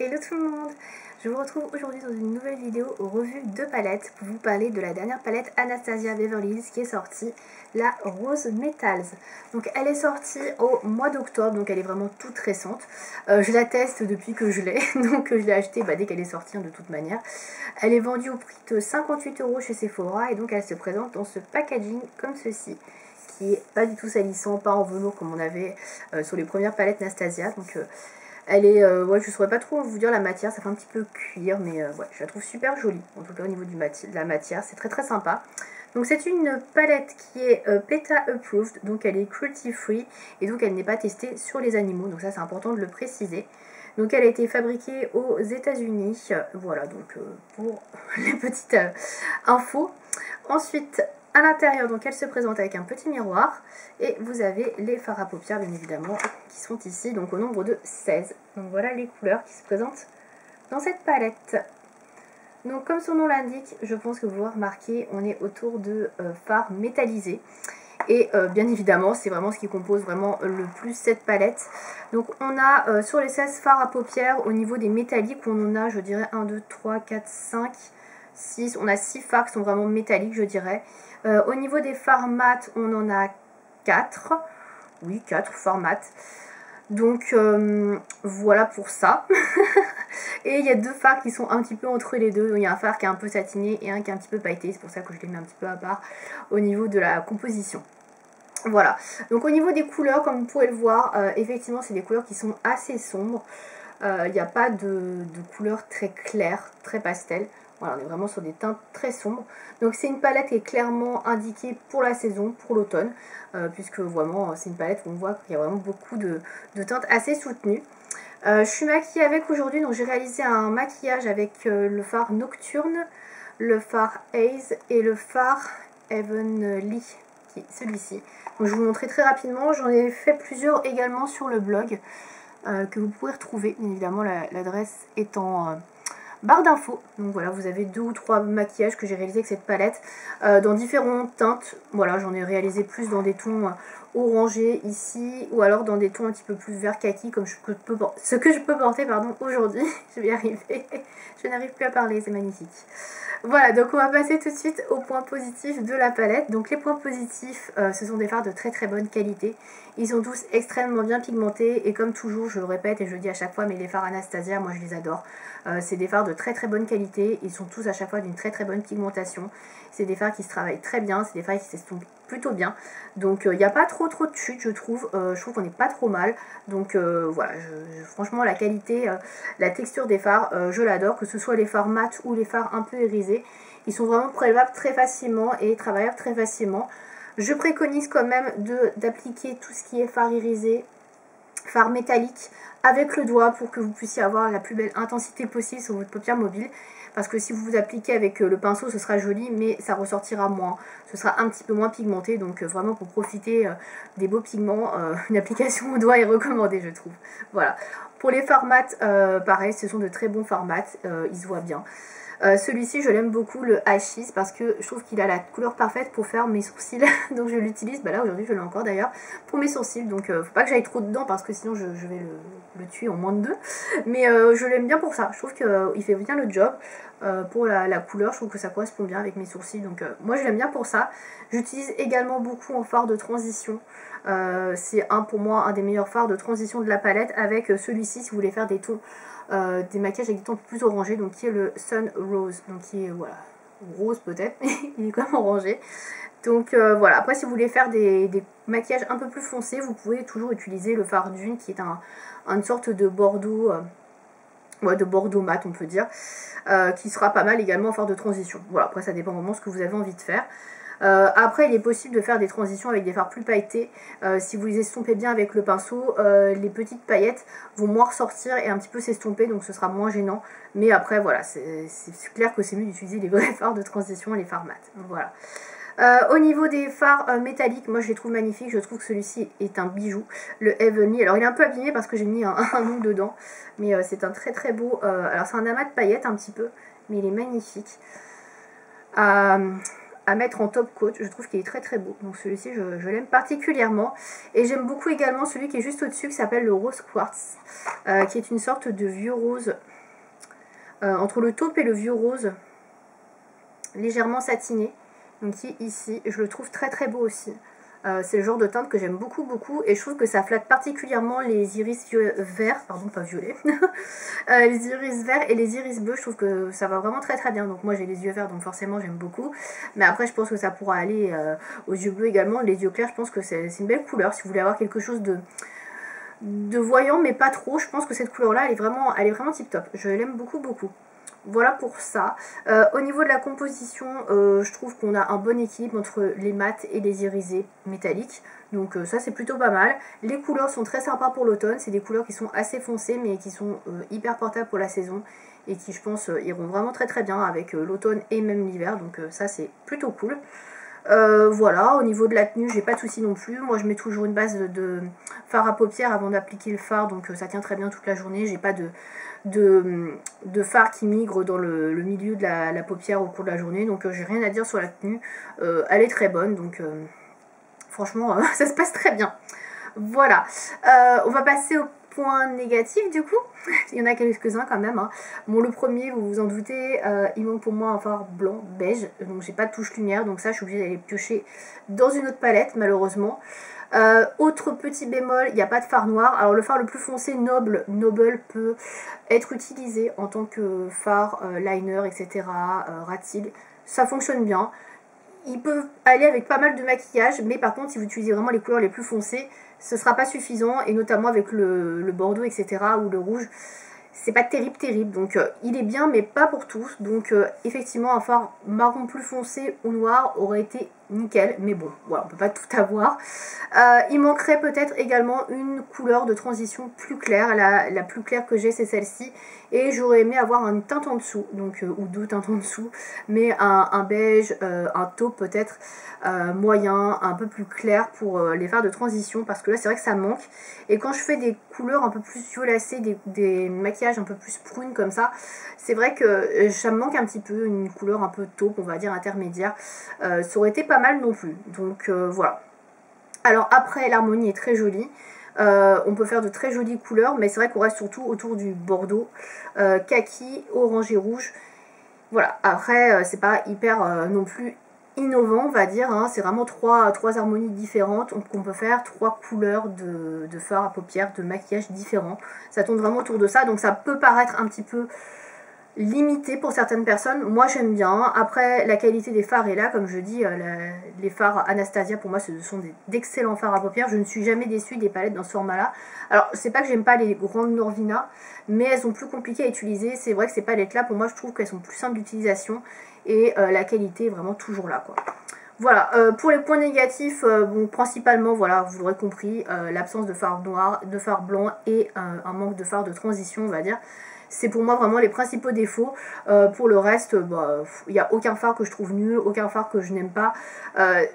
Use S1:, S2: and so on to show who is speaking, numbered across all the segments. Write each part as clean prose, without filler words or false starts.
S1: Hello tout le monde, je vous retrouve aujourd'hui dans une nouvelle vidéo aux revues de palettes pour vous parler de la dernière palette Anastasia Beverly Hills qui est sortie, la Rose Metals. Donc elle est sortie au mois d'octobre, donc elle est vraiment toute récente. Je la teste depuis que je l'ai, donc je l'ai achetée dès qu'elle est sortie de toute manière. Elle est vendue au prix de 58 € chez Sephora et donc elle se présente dans ce packaging comme ceci, qui est pas du tout salissant, pas en velours comme on avait sur les premières palettes Anastasia. Donc elle est, ouais, je saurais pas trop vous dire la matière, ça fait un petit peu cuir, mais ouais, je la trouve super jolie. En tout cas au niveau de la matière, c'est très sympa. Donc c'est une palette qui est PETA approved, donc elle est cruelty free et donc elle n'est pas testée sur les animaux, donc ça c'est important de le préciser. Donc elle a été fabriquée aux États-Unis, voilà, donc pour les petites infos. Ensuite, à l'intérieur, donc elle se présente avec un petit miroir et vous avez les fards à paupières bien évidemment qui sont ici, donc au nombre de 16. Donc voilà les couleurs qui se présentent dans cette palette. Donc comme son nom l'indique, je pense que vous vous remarquez, on est autour de fards métallisés. Et bien évidemment, c'est vraiment ce qui compose vraiment le plus cette palette. Donc on a sur les 16 fards à paupières, au niveau des métalliques, on en a, je dirais, 1, 2, 3, 4, 5, 6. On a 6 fards qui sont vraiment métalliques, je dirais. Au niveau des fards mat, on en a 4. Oui, 4 fards mat. Donc voilà pour ça. Et il y a 2 fards qui sont un petit peu entre les deux. Il y a un fard qui est un peu satiné et un qui est un petit peu pailleté. C'est pour ça que je les mets un petit peu à part au niveau de la composition. Voilà, donc au niveau des couleurs, comme vous pouvez le voir, effectivement c'est des couleurs qui sont assez sombres. Il n'y a pas de couleurs très claires, très pastel. Voilà, on est vraiment sur des teintes très sombres. Donc c'est une palette qui est clairement indiquée pour la saison, pour l'automne, puisque vraiment c'est une palette où on voit qu'il y a vraiment beaucoup de teintes assez soutenues. Je suis maquillée avec aujourd'hui, donc j'ai réalisé un maquillage avec le fard Nocturne, le fard Haze et le fard Heavenly, celui-ci. Donc je vais vous montrer très rapidement, j'en ai fait plusieurs également sur le blog que vous pouvez retrouver, bien évidemment l'adresse est en barre d'infos. Donc voilà, vous avez 2 ou 3 maquillages que j'ai réalisés avec cette palette dans différentes teintes. Voilà, j'en ai réalisé plus dans des tons orangés ici, ou alors dans des tons un petit peu plus vert kaki, comme ce que je peux porter aujourd'hui. Je vais y arriver, je n'arrive plus à parler, c'est magnifique. Voilà, donc on va passer tout de suite aux points positifs de la palette. Donc les points positifs, ce sont des fards de très bonne qualité. Ils sont tous extrêmement bien pigmentés et comme toujours, je le répète et je le dis à chaque fois, mais les fards Anastasia, moi je les adore. C'est des fards de très bonne qualité, ils sont tous à chaque fois d'une très bonne pigmentation. C'est des fards qui se travaillent très bien, c'est des fards qui s'estompent plutôt bien. Donc il n'y a pas trop de chute, je trouve qu'on n'est pas trop mal. Donc voilà, franchement la qualité, la texture des fards, je l'adore, que ce soit les fards mat ou les fards un peu irisés. Ils sont vraiment prélevables très facilement et travaillables très facilement. Je préconise quand même d'appliquer tout ce qui est fard irisé, fard métallique avec le doigt pour que vous puissiez avoir la plus belle intensité possible sur votre paupière mobile. Parce que si vous vous appliquez avec le pinceau, ce sera joli, mais ça ressortira moins. Ce sera un petit peu moins pigmenté. Donc vraiment pour profiter des beaux pigments, une application au doigt est recommandée, je trouve. Voilà. Pour les fards mat, pareil, ce sont de très bons fards mat. Ils se voient bien. Celui-ci je l'aime beaucoup, le Hachis, parce que je trouve qu'il a la couleur parfaite pour faire mes sourcils. Donc je l'utilise, là aujourd'hui je l'ai encore d'ailleurs, pour mes sourcils. Donc faut pas que j'aille trop dedans parce que sinon je vais le tuer en moins de 2. Mais je l'aime bien pour ça, je trouve qu'il fait bien le job. Pour la couleur, je trouve que ça correspond bien avec mes sourcils. Donc moi je l'aime bien pour ça. J'utilise également beaucoup en fard de transition. C'est pour moi un des meilleurs fards de transition de la palette, avec celui-ci si vous voulez faire des tons. Des maquillages avec des tons plus orangés, donc qui est le Sun Rose, donc qui est voilà, rose peut-être, mais il est quand même orangé. Donc voilà, après si vous voulez faire des maquillages un peu plus foncés, vous pouvez toujours utiliser le fard Dune qui est une sorte de bordeaux, ouais, de bordeaux mat on peut dire, qui sera pas mal également en fard de transition. Voilà, après ça dépend vraiment ce que vous avez envie de faire. Après il est possible de faire des transitions avec des fards plus pailletés. Si vous les estompez bien avec le pinceau, les petites paillettes vont moins ressortir et un petit peu s'estomper, donc ce sera moins gênant. Mais après voilà, c'est clair que c'est mieux d'utiliser les vrais fards de transition et les fards mat. Voilà. Au niveau des fards métalliques, moi je les trouve magnifiques, je trouve que celui-ci est un bijou, le Heavenly. Alors il est un peu abîmé parce que j'ai mis un ongle dedans, mais c'est un très beau, alors c'est un amas de paillettes un petit peu, mais il est magnifique. à mettre en top coat. Je trouve qu'il est très très beau. Donc celui-ci, je l'aime particulièrement. Et j'aime beaucoup également celui qui est juste au-dessus, qui s'appelle le Rose Quartz, qui est une sorte de vieux rose, entre le taupe et le vieux rose, légèrement satiné. Donc qui est ici, je le trouve très très beau aussi. C'est le genre de teinte que j'aime beaucoup et je trouve que ça flatte particulièrement les iris verts, pardon pas violets, les iris verts et les iris bleus. Je trouve que ça va vraiment très très bien. Donc moi j'ai les yeux verts, donc forcément j'aime beaucoup, mais après je pense que ça pourra aller aux yeux bleus également. Les yeux clairs, je pense que c'est une belle couleur si vous voulez avoir quelque chose de voyant mais pas trop. Je pense que cette couleur là elle est vraiment tip top, je l'aime beaucoup. Voilà pour ça. Au niveau de la composition, je trouve qu'on a un bon équilibre entre les mats et les irisés métalliques. Donc ça c'est plutôt pas mal. Les couleurs sont très sympas pour l'automne. C'est des couleurs qui sont assez foncées mais qui sont hyper portables pour la saison. Et qui je pense iront vraiment très très bien avec l'automne et même l'hiver. Donc ça c'est plutôt cool. Voilà, au niveau de la tenue, j'ai pas de soucis non plus. Moi je mets toujours une base de fard à paupières avant d'appliquer le fard. Donc ça tient très bien toute la journée. J'ai pas de fard qui migre dans le milieu de la paupière au cours de la journée, donc j'ai rien à dire sur la tenue. Elle est très bonne, donc franchement ça se passe très bien. Voilà, on va passer au point négatif du coup. Il y en a quelques-uns quand même, hein. Bon, le premier, vous vous en doutez, il manque pour moi un fard blanc beige, donc j'ai pas de touche lumière, donc ça je suis obligée d'aller piocher dans une autre palette malheureusement. Autre petit bémol, il n'y a pas de fard noir. Alors le fard le plus foncé, Noble, peut être utilisé en tant que fard, liner, etc. Rat cils. Ça fonctionne bien. Il peut aller avec pas mal de maquillage, mais par contre si vous utilisez vraiment les couleurs les plus foncées, ce sera pas suffisant, et notamment avec le bordeaux, etc. ou le rouge. C'est pas terrible, donc il est bien mais pas pour tous. Donc effectivement un fard marron plus foncé ou noir aurait été nickel, mais bon voilà, on peut pas tout avoir. Il manquerait peut-être également une couleur de transition plus claire. La plus claire que j'ai c'est celle-ci, et j'aurais aimé avoir une teinte en dessous, donc ou deux teintes en dessous, mais un beige, un taupe peut-être moyen, un peu plus clair pour les fards de transition, parce que là c'est vrai que ça manque. Et quand je fais des couleurs un peu plus violacées, des maquillages un peu plus prunes comme ça, c'est vrai que ça me manque un petit peu, une couleur un peu taupe, on va dire intermédiaire. Ça aurait été pas mal non plus, donc voilà. Alors après, l'harmonie est très jolie. On peut faire de très jolies couleurs, mais c'est vrai qu'on reste surtout autour du bordeaux, kaki, orange et rouge. Voilà, après c'est pas hyper non plus innovant, on va dire, hein. C'est vraiment trois harmonies différentes. On peut faire 3 couleurs de fard à paupières, de maquillage différents. Ça tourne vraiment autour de ça, donc ça peut paraître un petit peu limité pour certaines personnes. Moi j'aime bien. Après, la qualité des fards est là, comme je dis, les fards Anastasia pour moi ce sont d'excellents fards à paupières. Je ne suis jamais déçue des palettes dans ce format là. Alors c'est pas que j'aime pas les grandes Norvina, mais elles sont plus compliquées à utiliser. C'est vrai que ces palettes là pour moi je trouve qu'elles sont plus simples d'utilisation, et la qualité est vraiment toujours là quoi. Voilà, pour les points négatifs, bon, principalement, voilà, vous l'aurez compris, l'absence de fard noir, de fard blanc et un manque de fard de transition, on va dire. C'est pour moi vraiment les principaux défauts. Pour le reste, bah, il n'y a aucun fard que je trouve nul, aucun fard que je n'aime pas.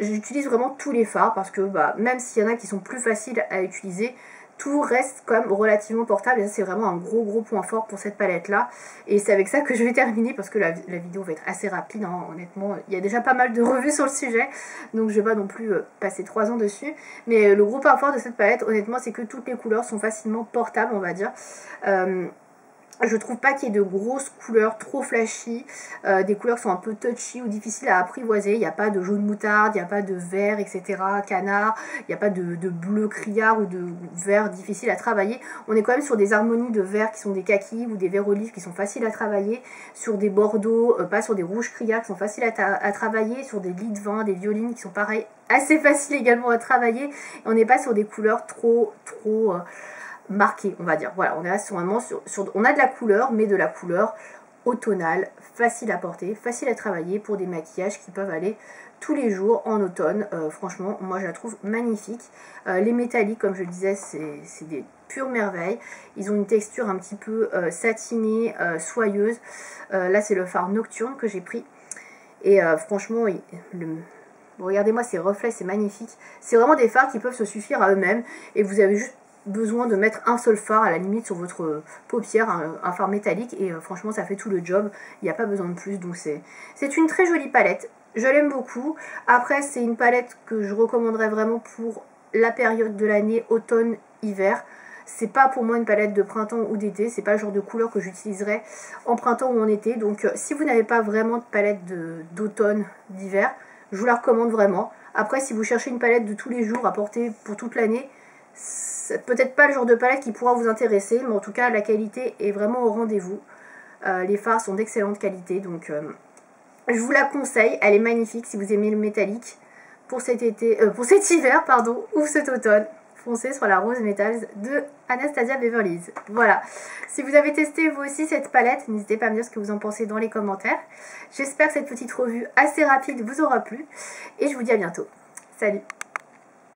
S1: J'utilise vraiment tous les fards parce que bah, même s'il y en a qui sont plus faciles à utiliser, tout reste quand même relativement portable, et ça c'est vraiment un gros point fort pour cette palette là. Et c'est avec ça que je vais terminer, parce que la vidéo va être assez rapide, hein, honnêtement. Il y a déjà pas mal de revues sur le sujet, donc je vais pas non plus passer 3 ans dessus. Mais le gros point fort de cette palette, honnêtement, c'est que toutes les couleurs sont facilement portables, on va dire. Je trouve pas qu'il y ait de grosses couleurs trop flashy, des couleurs qui sont un peu touchy ou difficiles à apprivoiser. Il n'y a pas de jaune moutarde, il n'y a pas de vert, etc., canard, il n'y a pas de bleu criard ou de vert difficile à travailler. On est quand même sur des harmonies de verts qui sont des kakis ou des verts olives qui sont faciles à travailler, sur des bordeaux, pas sur des rouges criards qui sont faciles à travailler, sur des lits de vin, des violines qui sont pareil, assez faciles également à travailler. Et on n'est pas sur des couleurs trop marqué, on va dire. Voilà, on est vraiment on a de la couleur, mais de la couleur automnale, facile à porter, facile à travailler pour des maquillages qui peuvent aller tous les jours en automne. Franchement, moi je la trouve magnifique. Les métalliques, comme je le disais, c'est des pures merveilles. Ils ont une texture un petit peu satinée, soyeuse. Là, c'est le fard nocturne que j'ai pris. Et franchement, regardez-moi ces reflets, c'est magnifique. C'est vraiment des fards qui peuvent se suffire à eux-mêmes. Et vous avez juste besoin de mettre un seul fard à la limite sur votre paupière, un fard métallique, et franchement ça fait tout le job, il n'y a pas besoin de plus. Donc c'est une très jolie palette. je l'aime beaucoup. Après, c'est une palette que je recommanderais vraiment pour la période de l'année, automne, hiver. C'est pas pour moi une palette de printemps ou d'été, c'est pas le genre de couleur que j'utiliserai en printemps ou en été. Donc si vous n'avez pas vraiment de palette d'automne, d'hiver, je vous la recommande vraiment. Après, si vous cherchez une palette de tous les jours à porter pour toute l'année, c'est peut-être pas le genre de palette qui pourra vous intéresser, mais en tout cas la qualité est vraiment au rendez-vous. Les fards sont d'excellente qualité, donc je vous la conseille, elle est magnifique si vous aimez le métallique pour cet été, pour cet hiver pardon, ou cet automne. Foncez sur la Rose Metals de Anastasia Beverly Hills. Voilà. Si vous avez testé vous aussi cette palette, n'hésitez pas à me dire ce que vous en pensez dans les commentaires. J'espère que cette petite revue assez rapide vous aura plu et je vous dis à bientôt. Salut!